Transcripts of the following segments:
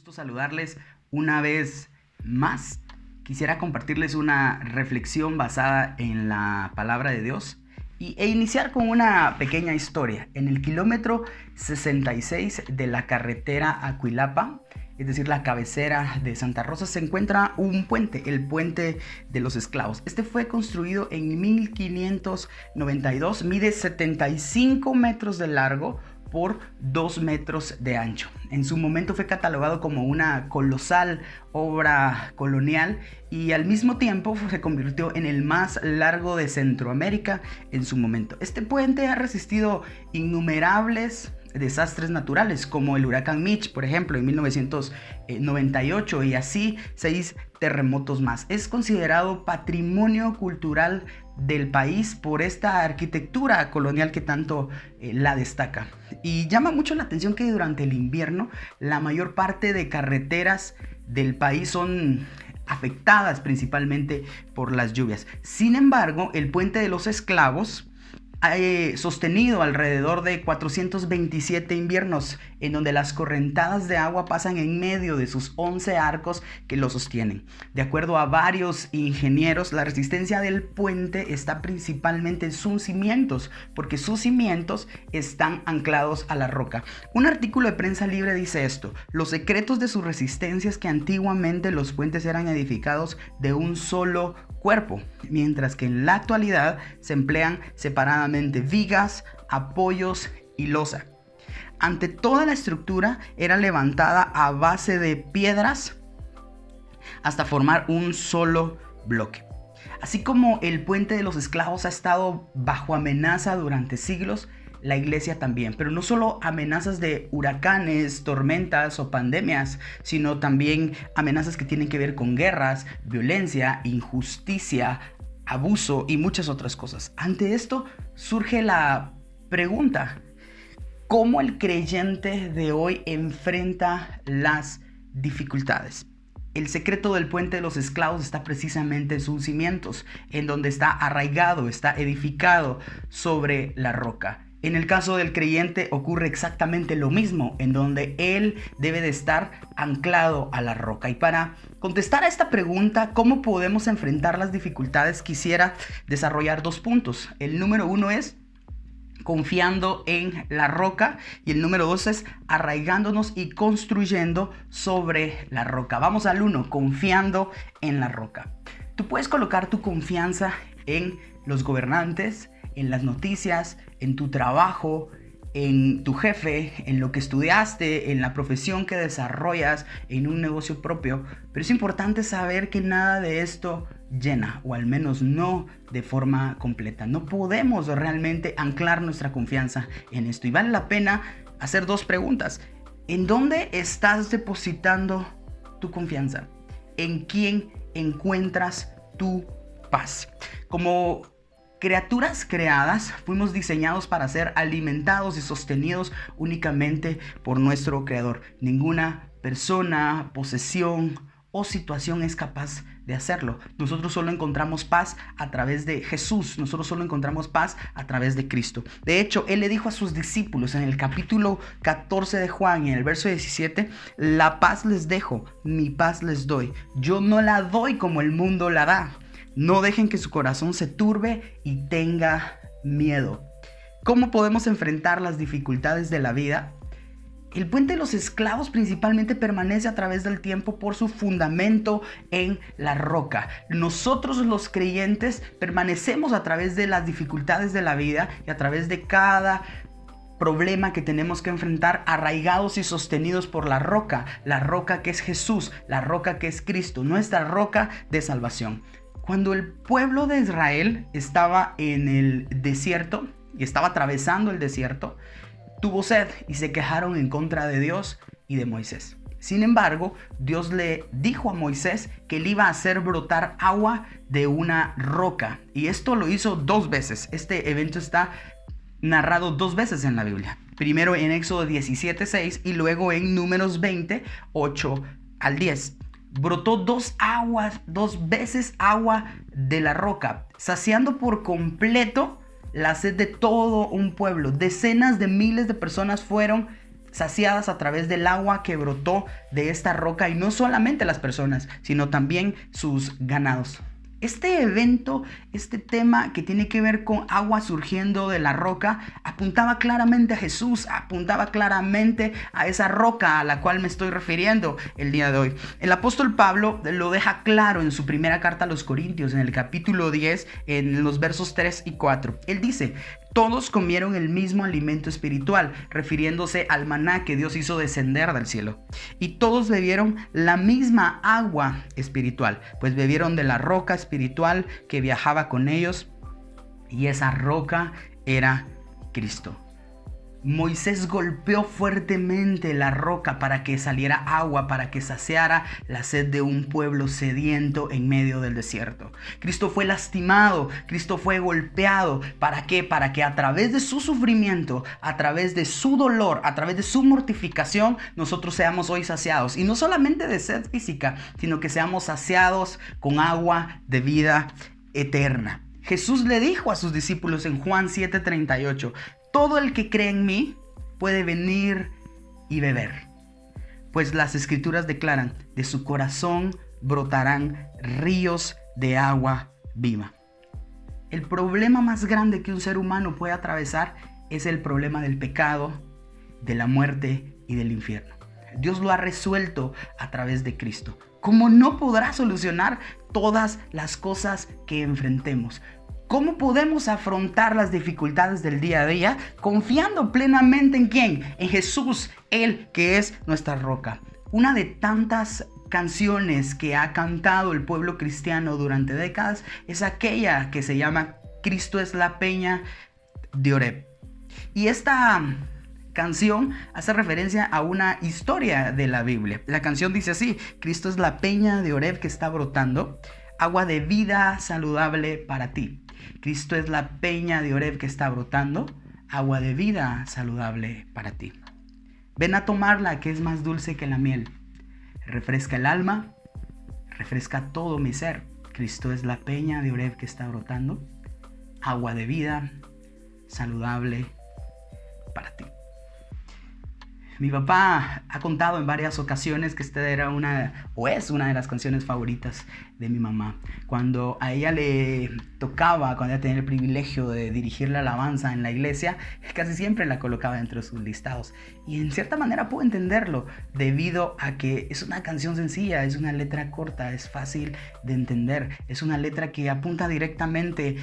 Gusto saludarles una vez más. Quisiera compartirles una reflexión basada en la palabra de Dios e iniciar con una pequeña historia. En el kilómetro 66 de la carretera a Cuilapa, es decir, la cabecera de Santa Rosa, se encuentra un puente, el Puente de los Esclavos. Este fue construido en 1592, mide 75 metros de largo por 2 metros de ancho. En su momento fue catalogado como una colosal obra colonial y al mismo tiempo se convirtió en el más largo de Centroamérica en su momento. Este puente ha resistido innumerables desastres naturales como el huracán Mitch, por ejemplo, en 1998, y así 6 terremotos más. Es considerado patrimonio cultural del país por esta arquitectura colonial que tanto la destaca. Y llama mucho la atención que durante el invierno la mayor parte de carreteras del país son afectadas principalmente por las lluvias. Sin embargo, el Puente de los Esclavos ha sostenido alrededor de 427 inviernos en donde las correntadas de agua pasan en medio de sus 11 arcos que lo sostienen. De acuerdo a varios ingenieros, la resistencia del puente está principalmente en sus cimientos, porque sus cimientos están anclados a la roca. Un artículo de Prensa Libre dice esto: los secretos de su resistencia es que antiguamente los puentes eran edificados de un solo cuerpo, mientras que en la actualidad se emplean separadamente vigas, apoyos y losa. Ante toda la estructura era levantada a base de piedras hasta formar un solo bloque. Así como el Puente de los Esclavos ha estado bajo amenaza durante siglos, la iglesia también, pero no solo amenazas de huracanes, tormentas o pandemias, sino también amenazas que tienen que ver con guerras, violencia, injusticia, abuso y muchas otras cosas. Ante esto surge la pregunta: ¿cómo el creyente de hoy enfrenta las dificultades? El secreto del Puente de los Esclavos está precisamente en sus cimientos, en donde está arraigado, está edificado sobre la roca. En el caso del creyente ocurre exactamente lo mismo, en donde él debe de estar anclado a la roca. Y para contestar a esta pregunta, ¿cómo podemos enfrentar las dificultades? Quisiera desarrollar 2 puntos. El número 1 es confiando en la roca y el número 2 es arraigándonos y construyendo sobre la roca. Vamos al 1, confiando en la roca. Tú puedes colocar tu confianza en los gobernantes, en las noticias, en tu trabajo, en tu jefe, en lo que estudiaste, en la profesión que desarrollas, en un negocio propio. Pero es importante saber que nada de esto llena, o al menos no de forma completa. No podemos realmente anclar nuestra confianza en esto. Y vale la pena hacer 2 preguntas. ¿En dónde estás depositando tu confianza? ¿En quién encuentras tu paz? Como criaturas creadas, fuimos diseñados para ser alimentados y sostenidos únicamente por nuestro Creador. Ninguna persona, posesión o situación es capaz de hacerlo. Nosotros solo encontramos paz a través de Jesús. Nosotros solo encontramos paz a través de Cristo. De hecho, Él le dijo a sus discípulos en el capítulo 14 de Juan, en el verso 17, la paz les dejo, mi paz les doy. Yo no la doy como el mundo la da. No dejen que su corazón se turbe y tenga miedo. ¿Cómo podemos enfrentar las dificultades de la vida? El Puente de los Esclavos principalmente permanece a través del tiempo por su fundamento en la roca. Nosotros los creyentes permanecemos a través de las dificultades de la vida y a través de cada problema que tenemos que enfrentar, arraigados y sostenidos por la roca que es Jesús, la roca que es Cristo, nuestra roca de salvación. Cuando el pueblo de Israel estaba en el desierto y estaba atravesando el desierto, tuvo sed y se quejaron en contra de Dios y de Moisés. Sin embargo, Dios le dijo a Moisés que él iba a hacer brotar agua de una roca. Y esto lo hizo 2 veces. Este evento está narrado 2 veces en la Biblia. Primero en Éxodo 17:6 y luego en Números 20, 8 al 10. Brotó 2 veces agua de la roca, saciando por completo la sed de todo un pueblo. Decenas de miles de personas fueron saciadas a través del agua que brotó de esta roca, y no solamente las personas, sino también sus ganados. Este evento, este tema que tiene que ver con agua surgiendo de la roca, apuntaba claramente a Jesús, apuntaba claramente a esa roca a la cual me estoy refiriendo el día de hoy. El apóstol Pablo lo deja claro en su primera carta a los Corintios, en el capítulo 10, en los versos 3 y 4. Él dice: todos comieron el mismo alimento espiritual, refiriéndose al maná que Dios hizo descender del cielo. Y todos bebieron la misma agua espiritual, pues bebieron de la roca espiritual que viajaba con ellos, y esa roca era Cristo. Moisés golpeó fuertemente la roca para que saliera agua, para que saciara la sed de un pueblo sediento en medio del desierto. Cristo fue lastimado, Cristo fue golpeado. ¿Para qué? Para que a través de su sufrimiento, a través de su dolor, a través de su mortificación, nosotros seamos hoy saciados. Y no solamente de sed física, sino que seamos saciados con agua de vida eterna. Jesús le dijo a sus discípulos en Juan 7:38: todo el que cree en mí puede venir y beber, pues las escrituras declaran: de su corazón brotarán ríos de agua viva. El problema más grande que un ser humano puede atravesar es el problema del pecado, de la muerte y del infierno. Dios lo ha resuelto a través de Cristo. ¿Cómo no podrá solucionar todas las cosas que enfrentemos? ¿Cómo podemos afrontar las dificultades del día a día? Confiando plenamente ¿en quién? En Jesús, Él que es nuestra roca. Una de tantas canciones que ha cantado el pueblo cristiano durante décadas es aquella que se llama Cristo es la peña de Oreb. Y esta canción hace referencia a una historia de la Biblia. La canción dice así: Cristo es la peña de Oreb que está brotando, agua de vida saludable para ti. Cristo es la peña de Oreb que está brotando, agua de vida saludable para ti. Ven a tomarla, que es más dulce que la miel. Refresca el alma, refresca todo mi ser. Cristo es la peña de Oreb que está brotando, agua de vida saludable para ti. Mi papá ha contado en varias ocasiones que esta era es una de las canciones favoritas de mi mamá. Cuando a ella le tocaba, cuando ella tenía el privilegio de dirigir la alabanza en la iglesia, casi siempre la colocaba dentro de sus listados. Y en cierta manera puedo entenderlo, debido a que es una canción sencilla, es una letra corta, es fácil de entender. Es una letra que apunta directamente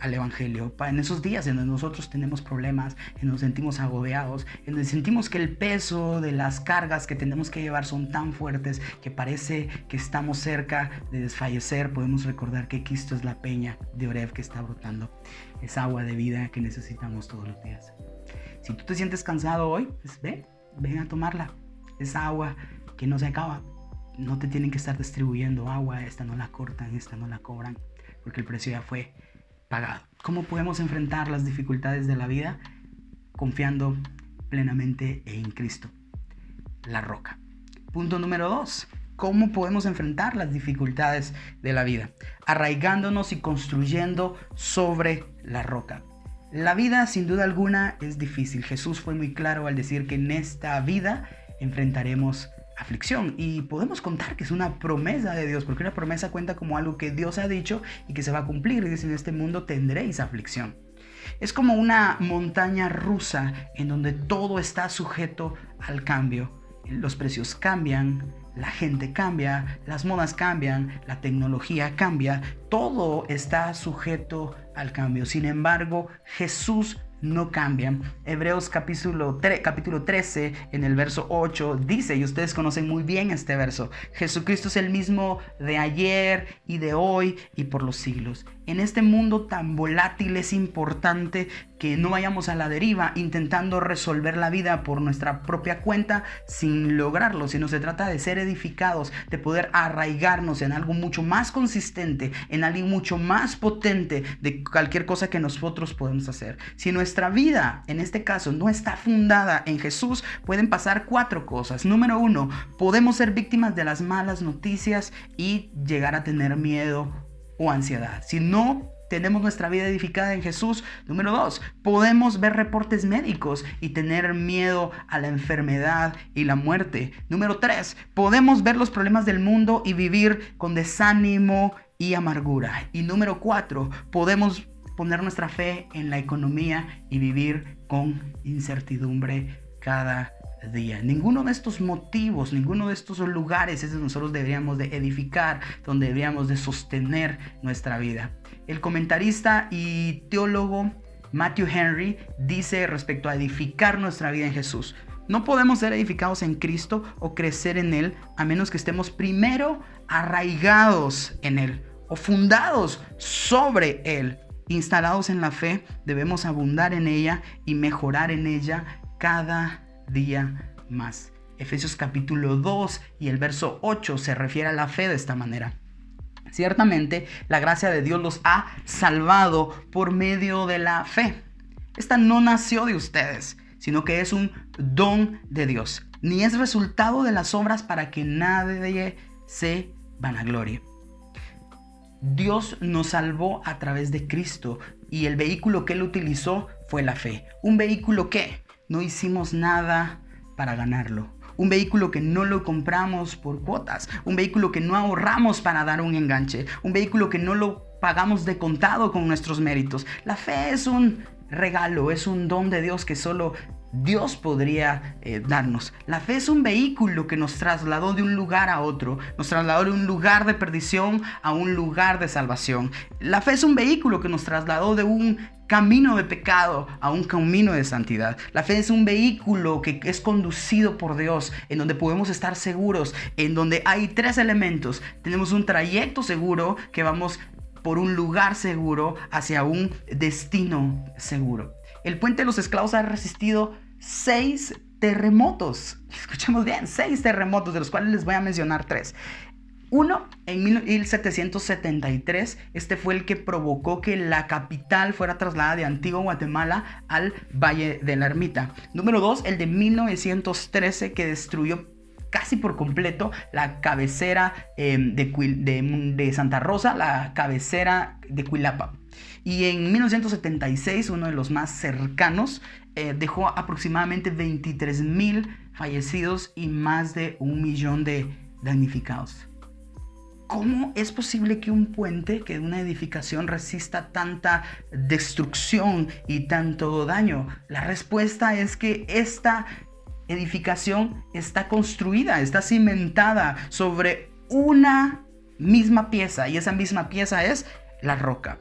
al evangelio. En esos días en donde nosotros tenemos problemas, en donde nos sentimos agobiados, en donde sentimos que el peso de las cargas que tenemos que llevar son tan fuertes que parece que estamos cerca de desfallecer, podemos recordar que Cristo es la peña de Oreb que está brotando, es agua de vida que necesitamos todos los días. Si tú te sientes cansado hoy, pues ven a tomarla. Es agua que no se acaba. No te tienen que estar distribuyendo agua, esta no la cortan, esta no la cobran, porque el precio ya fue pagado. ¿Cómo podemos enfrentar las dificultades de la vida? Confiando plenamente en Cristo, la roca. Punto número 2. ¿Cómo podemos enfrentar las dificultades de la vida? Arraigándonos y construyendo sobre la roca. La vida, sin duda alguna, es difícil. Jesús fue muy claro al decir que en esta vida enfrentaremos aflicción, y podemos contar que es una promesa de Dios, porque una promesa cuenta como algo que Dios ha dicho y que se va a cumplir. Y dice: en este mundo tendréis aflicción. Es como una montaña rusa en donde todo está sujeto al cambio. Los precios cambian, la gente cambia, las modas cambian, la tecnología cambia, todo está sujeto al cambio. Sin embargo, Jesús no cambia. Hebreos capítulo 13, en el verso 8, dice, y ustedes conocen muy bien este verso: Jesucristo es el mismo de ayer y de hoy y por los siglos. En este mundo tan volátil es importante que no vayamos a la deriva intentando resolver la vida por nuestra propia cuenta sin lograrlo, sino se trata de ser edificados, de poder arraigarnos en algo mucho más consistente, en algo mucho más potente de cualquier cosa que nosotros podemos hacer. Si nuestra vida, en este caso, no está fundada en Jesús, pueden pasar 4 cosas. Número 1, podemos ser víctimas de las malas noticias y llegar a tener miedo o ansiedad. Si no tenemos nuestra vida edificada en Jesús. Número 2, podemos ver reportes médicos y tener miedo a la enfermedad y la muerte. Número 3, podemos ver los problemas del mundo y vivir con desánimo y amargura. Y número 4, podemos poner nuestra fe en la economía y vivir con incertidumbre cada día. Ninguno de estos motivos, ninguno de estos lugares es donde nosotros deberíamos de edificar, donde deberíamos de sostener nuestra vida. El comentarista y teólogo Matthew Henry dice respecto a edificar nuestra vida en Jesús: no podemos ser edificados en Cristo o crecer en Él a menos que estemos primero arraigados en Él o fundados sobre Él. Instalados en la fe, debemos abundar en ella y mejorar en ella cada día más. Efesios capítulo 2 y el verso 8 se refiere a la fe de esta manera. Ciertamente, la gracia de Dios los ha salvado por medio de la fe. Esta no nació de ustedes, sino que es un don de Dios, ni es resultado de las obras para que nadie se vanaglorie. Dios nos salvó a través de Cristo y el vehículo que Él utilizó fue la fe. Un vehículo que no hicimos nada para ganarlo. Un vehículo que no lo compramos por cuotas. Un vehículo que no ahorramos para dar un enganche. Un vehículo que no lo pagamos de contado con nuestros méritos. La fe es un regalo, es un don de Dios que solo Dios podría darnos. La fe es un vehículo que nos trasladó de un lugar a otro, nos trasladó de un lugar de perdición a un lugar de salvación. La fe es un vehículo que nos trasladó de un camino de pecado a un camino de santidad. La fe es un vehículo que es conducido por Dios, en donde podemos estar seguros, en donde hay 3 elementos. Tenemos un trayecto seguro, que vamos por un lugar seguro hacia un destino seguro. El puente de los esclavos ha resistido 6 terremotos. Escuchemos bien, 6 terremotos, de los cuales les voy a mencionar 3. Uno, en 1773, este fue el que provocó que la capital fuera trasladada de Antigua Guatemala al Valle de la Ermita. Número 2, el de 1913, que destruyó casi por completo la cabecera de Santa Rosa, la cabecera de Cuilapa. Y en 1976, uno de los más cercanos, dejó aproximadamente 23,000 fallecidos y más de 1 millón de damnificados. ¿Cómo es posible que un puente, que una edificación resista tanta destrucción y tanto daño? La respuesta es que esta edificación está construida, está cimentada sobre una misma pieza, y esa misma pieza es la roca.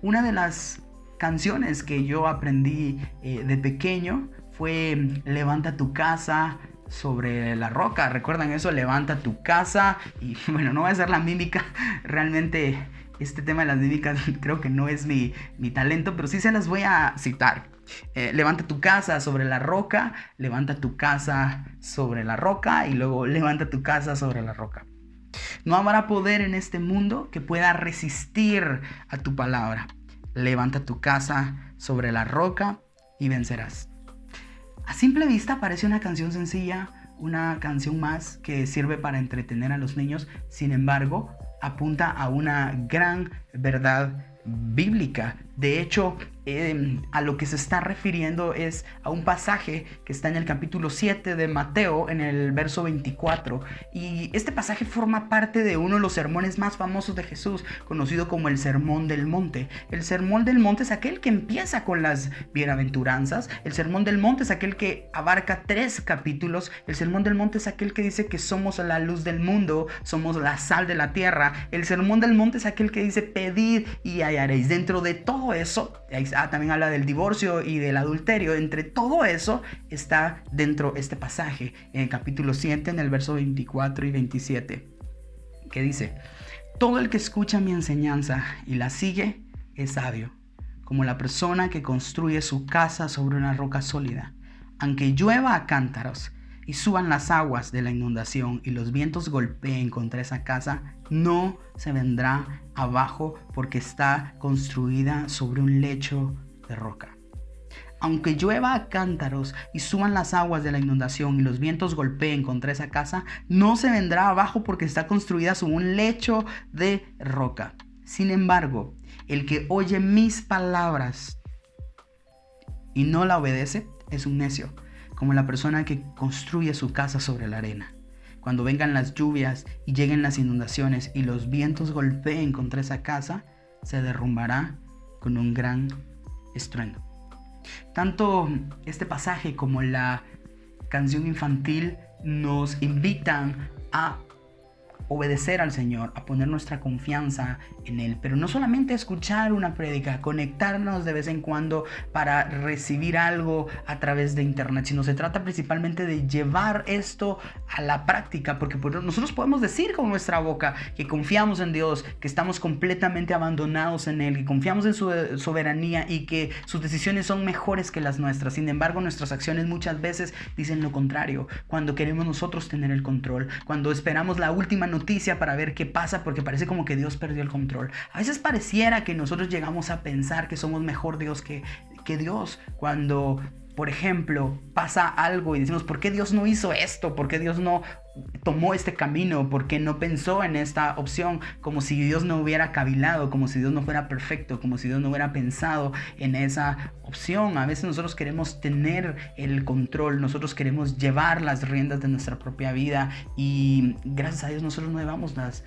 Una de las canciones que yo aprendí de pequeño fue Levanta tu casa sobre la roca. ¿Recuerdan eso? Levanta tu casa. Y bueno, no voy a hacer la mímica. Realmente este tema de las mímicas creo que no es mi talento, pero sí se las voy a citar. Levanta tu casa sobre la roca, levanta tu casa sobre la roca y luego levanta tu casa sobre la roca. No habrá poder en este mundo que pueda resistir a tu palabra. Levanta tu casa sobre la roca y vencerás. A simple vista parece una canción sencilla, una canción más que sirve para entretener a los niños. Sin embargo, apunta a una gran verdad bíblica. De hecho, a lo que se está refiriendo es a un pasaje que está en el capítulo 7 de Mateo, en el verso 24. Y este pasaje forma parte de uno de los sermones más famosos de Jesús, conocido como el Sermón del Monte. El Sermón del Monte es aquel que empieza con las bienaventuranzas. El Sermón del Monte es aquel que abarca 3 capítulos. El Sermón del Monte es aquel que dice que somos la luz del mundo, somos la sal de la tierra. El Sermón del Monte es aquel que dice pedid y hallaréis. Dentro de todo eso, también habla del divorcio y del adulterio. Entre todo eso está dentro este pasaje en el capítulo 7, en el verso 24 y 27, que dice: todo el que escucha mi enseñanza y la sigue es sabio, como la persona que construye su casa sobre una roca sólida. Aunque llueva a cántaros y suban las aguas de la inundación y los vientos golpeen contra esa casa, no se vendrá abajo porque está construida sobre un lecho de roca. Aunque llueva a cántaros y suban las aguas de la inundación y los vientos golpeen contra esa casa, no se vendrá abajo porque está construida sobre un lecho de roca. Sin embargo, El que oye mis palabras y no la obedece es un necio, como la persona que construye su casa sobre la arena. Cuando vengan las lluvias y lleguen las inundaciones y los vientos golpeen contra esa casa, se derrumbará con un gran estruendo. Tanto este pasaje como la canción infantil nos invitan a obedecer al Señor, a poner nuestra confianza en Él, pero no solamente escuchar una prédica, conectarnos de vez en cuando para recibir algo a través de internet, sino se trata principalmente de llevar esto a la práctica, porque nosotros podemos decir con nuestra boca que confiamos en Dios, que estamos completamente abandonados en Él, que confiamos en su soberanía y que sus decisiones son mejores que las nuestras. Sin embargo, nuestras acciones muchas veces dicen lo contrario, cuando queremos nosotros tener el control, cuando esperamos la última noticia para ver qué pasa, porque parece como que Dios perdió el control. A veces pareciera que nosotros llegamos a pensar que somos mejor Dios que Dios, cuando, por ejemplo, pasa algo y decimos, ¿por qué Dios no hizo esto? ¿Por qué Dios no tomó este camino? ¿Por qué no pensó en esta opción? Como si Dios no hubiera cavilado, como si Dios no fuera perfecto, como si Dios no hubiera pensado en esa opción. A veces nosotros queremos tener el control, nosotros queremos llevar las riendas de nuestra propia vida y gracias a Dios nosotros no llevamos las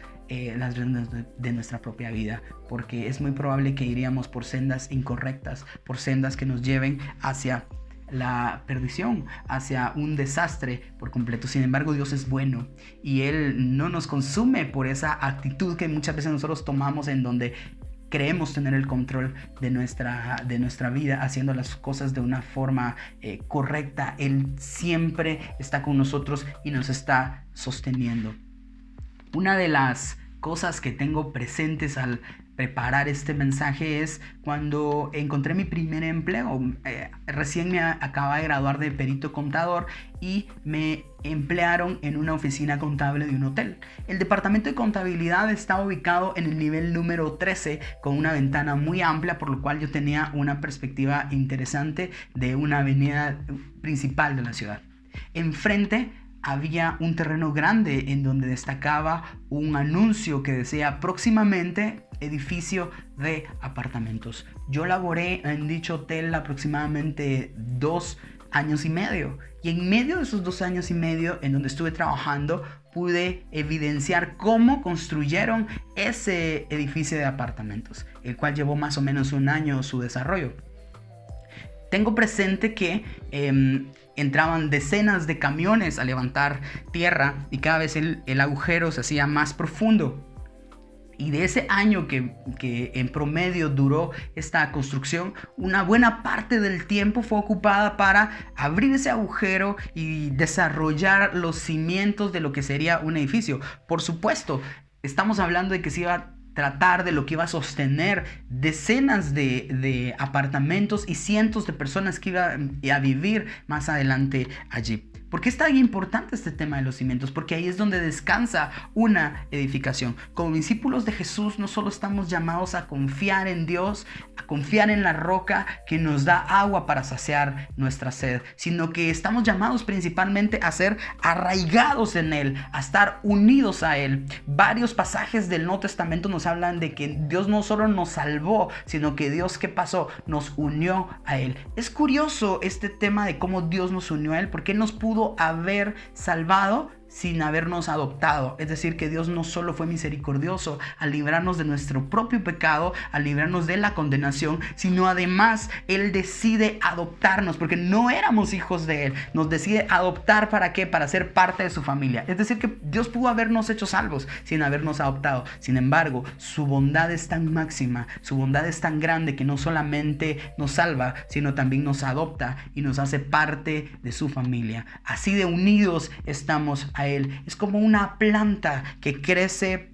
riendas de nuestra propia vida, porque es muy probable que iríamos por sendas incorrectas, por sendas que nos lleven hacia la perdición, hacia un desastre por completo. Sin embargo, Dios es bueno y Él no nos consume por esa actitud que muchas veces nosotros tomamos, en donde creemos tener el control de nuestra vida, haciendo las cosas de una forma correcta. Él siempre está con nosotros y nos está sosteniendo. Una de las cosas que tengo presentes al preparar este mensaje es cuando encontré mi primer empleo. Recién me acababa de graduar de perito contador y me emplearon en una oficina contable de un hotel. El departamento de contabilidad estaba ubicado en el nivel número 13 con una ventana muy amplia, por lo cual yo tenía una perspectiva interesante de una avenida principal de la ciudad. Enfrente había un terreno grande en donde destacaba un anuncio que decía próximamente edificio de apartamentos. Yo laboré en dicho hotel aproximadamente 2 años y medio, y en medio de esos 2 años y medio en donde estuve trabajando pude evidenciar cómo construyeron ese edificio de apartamentos, el cual llevó más o menos 1 año su desarrollo. Tengo presente que entraban decenas de camiones a levantar tierra y cada vez el agujero se hacía más profundo. Y de ese año que en promedio duró esta construcción, una buena parte del tiempo fue ocupada para abrir ese agujero y desarrollar los cimientos de lo que sería un edificio. Por supuesto, estamos hablando de que se iba a tratar de lo que iba a sostener decenas de apartamentos y cientos de personas que iban a vivir más adelante allí. ¿Por qué es tan importante este tema de los cimientos? Porque ahí es donde descansa una edificación. Como discípulos de Jesús, no solo estamos llamados a confiar en Dios, a confiar en la roca que nos da agua para saciar nuestra sed, sino que estamos llamados principalmente a ser arraigados en Él, a estar unidos a Él. Varios pasajes del Nuevo Testamento nos hablan de que Dios no solo nos salvó, sino que Dios, ¿qué pasó? Nos unió a Él. Es curioso este tema de cómo Dios nos unió a Él, porque Él nos pudo haber salvado sin habernos adoptado. Es decir, que Dios no solo fue misericordioso al librarnos de nuestro propio pecado, al librarnos de la condenación, sino además Él decide adoptarnos, porque no éramos hijos de Él. Nos decide adoptar, ¿para qué? Para ser parte de su familia. Es decir, que Dios pudo habernos hecho salvos sin habernos adoptado. Sin embargo, su bondad es tan máxima, su bondad es tan grande, que no solamente nos salva, sino también nos adopta y nos hace parte de su familia. Así de unidos estamos a Él. Es como una planta que crece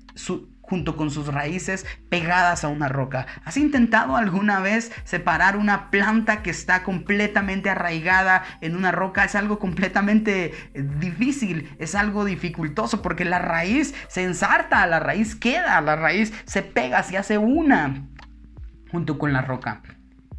junto con sus raíces pegadas a una roca. ¿Has intentado alguna vez separar una planta que está completamente arraigada en una roca? Es algo completamente difícil, es algo dificultoso, porque la raíz se ensarta, la raíz queda, la raíz se pega, se hace una junto con la roca.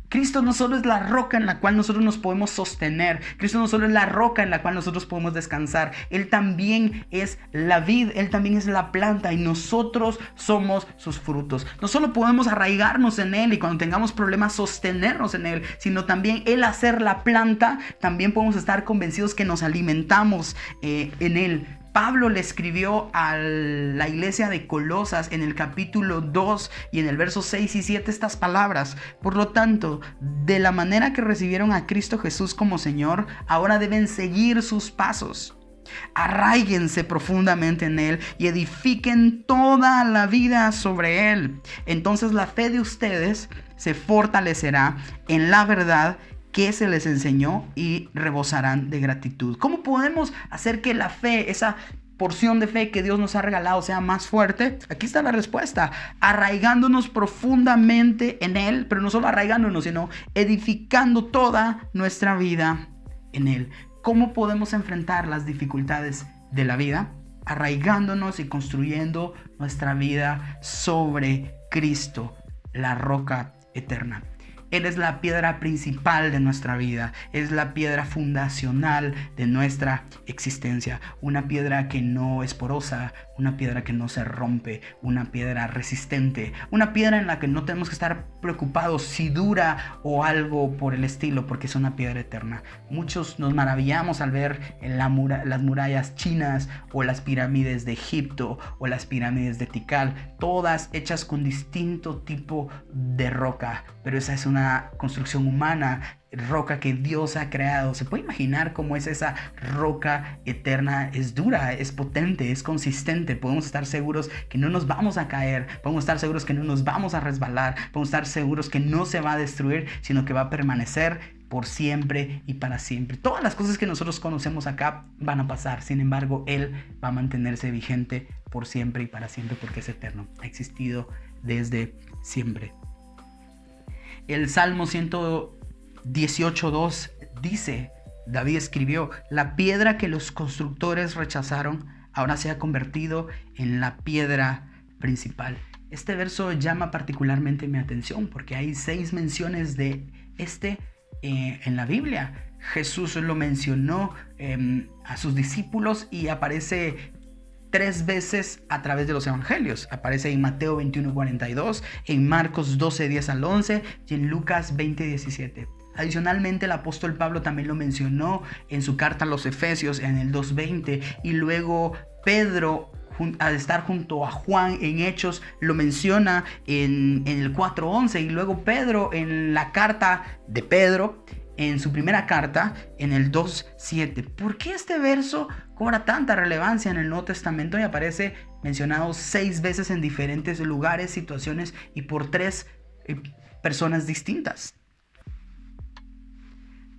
Cristo no solo es la roca en la cual nosotros nos podemos sostener. Cristo no solo es la roca en la cual nosotros podemos descansar. Él también es la vid, Él también es la planta y nosotros somos sus frutos. No solo podemos arraigarnos en Él y cuando tengamos problemas sostenernos en Él, sino también Él hacer la planta, también podemos estar convencidos que nos alimentamos en Él. Pablo le escribió a la iglesia de Colosas en el capítulo 2 y en el verso 6 y 7 estas palabras. Por lo tanto, de la manera que recibieron a Cristo Jesús como Señor, ahora deben seguir sus pasos. Arraíguense profundamente en Él y edifiquen toda la vida sobre Él. Entonces la fe de ustedes se fortalecerá en la verdad que se les enseñó y rebosarán de gratitud. ¿Cómo podemos hacer que la fe, esa porción de fe que Dios nos ha regalado, sea más fuerte? Aquí está la respuesta: arraigándonos profundamente en Él, pero no solo arraigándonos, sino edificando toda nuestra vida en Él. ¿Cómo podemos enfrentar las dificultades de la vida? Arraigándonos y construyendo nuestra vida sobre Cristo, la roca eterna. Él es la piedra principal de nuestra vida, es la piedra fundacional de nuestra existencia, una piedra que no es porosa, una piedra que no se rompe, una piedra resistente, una piedra en la que no tenemos que estar preocupados si dura o algo por el estilo, porque es una piedra eterna. Muchos nos maravillamos al ver las murallas chinas o las pirámides de Egipto o las pirámides de Tikal, todas hechas con distinto tipo de roca, pero esa es una construcción humana, roca que Dios ha creado. ¿Se puede imaginar cómo es esa roca eterna? Es dura, es potente, es consistente. Podemos estar seguros que no nos vamos a caer, podemos estar seguros que no nos vamos a resbalar, podemos estar seguros que no se va a destruir, sino que va a permanecer por siempre y para siempre. Todas las cosas que nosotros conocemos acá van a pasar, sin embargo, Él va a mantenerse vigente por siempre y para siempre porque es eterno, ha existido desde siempre. El Salmo 118:2 dice, David escribió: la piedra que los constructores rechazaron ahora se ha convertido en la piedra principal. Este verso llama particularmente mi atención porque hay 6 menciones de en la Biblia. Jesús lo mencionó a sus discípulos y aparece 3 veces a través de los evangelios. Aparece en Mateo 21:42, en Marcos 12:10 al 11 y en Lucas 20:17. Adicionalmente, el apóstol Pablo también lo mencionó en su carta a los Efesios en el 2:20 y luego Pedro, al estar junto a Juan en Hechos, lo menciona en el 4:11 y luego Pedro en la carta de Pedro, en su primera carta, en el 2:7. ¿Por qué este verso cobra tanta relevancia en el Nuevo Testamento y aparece mencionado 6 veces en diferentes lugares, situaciones y por 3 personas distintas?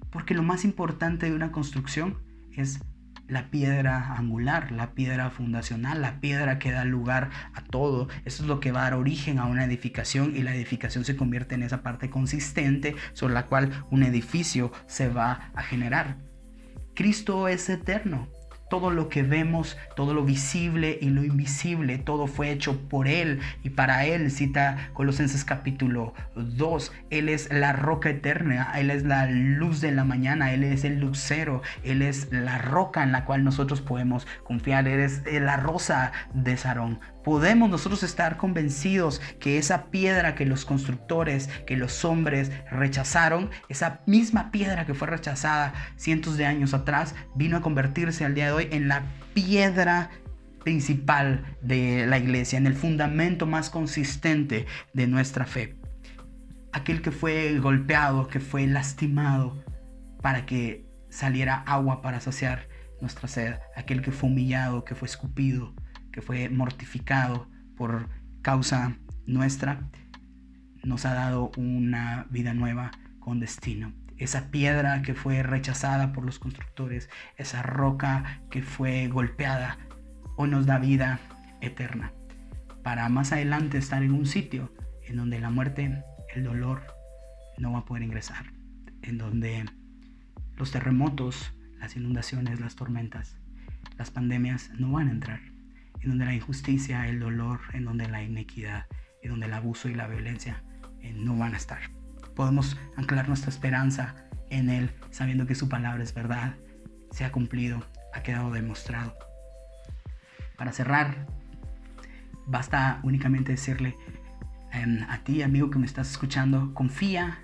Porque lo más importante de una construcción es la piedra angular, la piedra fundacional, la piedra que da lugar a todo. Eso es lo que va a dar origen a una edificación y la edificación se convierte en esa parte consistente sobre la cual un edificio se va a generar. Cristo es eterno. Todo lo que vemos, todo lo visible y lo invisible, todo fue hecho por Él y para Él. Cita Colosenses capítulo 2. Él es la roca eterna, Él es la luz de la mañana, Él es el lucero, Él es la roca en la cual nosotros podemos confiar, Él es la rosa de Sarón. Podemos nosotros estar convencidos que esa piedra que los constructores, que los hombres rechazaron, esa misma piedra que fue rechazada cientos de años atrás, vino a convertirse al día de hoy en la piedra principal de la iglesia, en el fundamento más consistente de nuestra fe. Aquel que fue golpeado, que fue lastimado para que saliera agua para saciar nuestra sed, aquel que fue humillado, que fue escupido, que fue mortificado por causa nuestra, nos ha dado una vida nueva con destino. Esa piedra que fue rechazada por los constructores, esa roca que fue golpeada, hoy nos da vida eterna, para más adelante estar en un sitio en donde la muerte, el dolor no va a poder ingresar, en donde los terremotos, las inundaciones, las tormentas, las pandemias no van a entrar, en donde la injusticia, el dolor, en donde la inequidad, en donde el abuso y la violencia no van a estar. Podemos anclar nuestra esperanza en Él, sabiendo que su palabra es verdad, se ha cumplido, ha quedado demostrado. Para cerrar, basta únicamente decirle a ti, amigo que me estás escuchando, confía,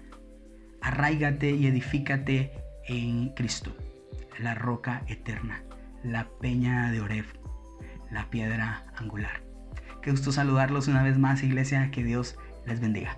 arráigate y edifícate en Cristo, la roca eterna, la peña de Oreb, la piedra angular. Qué gusto saludarlos una vez más, iglesia, que Dios les bendiga.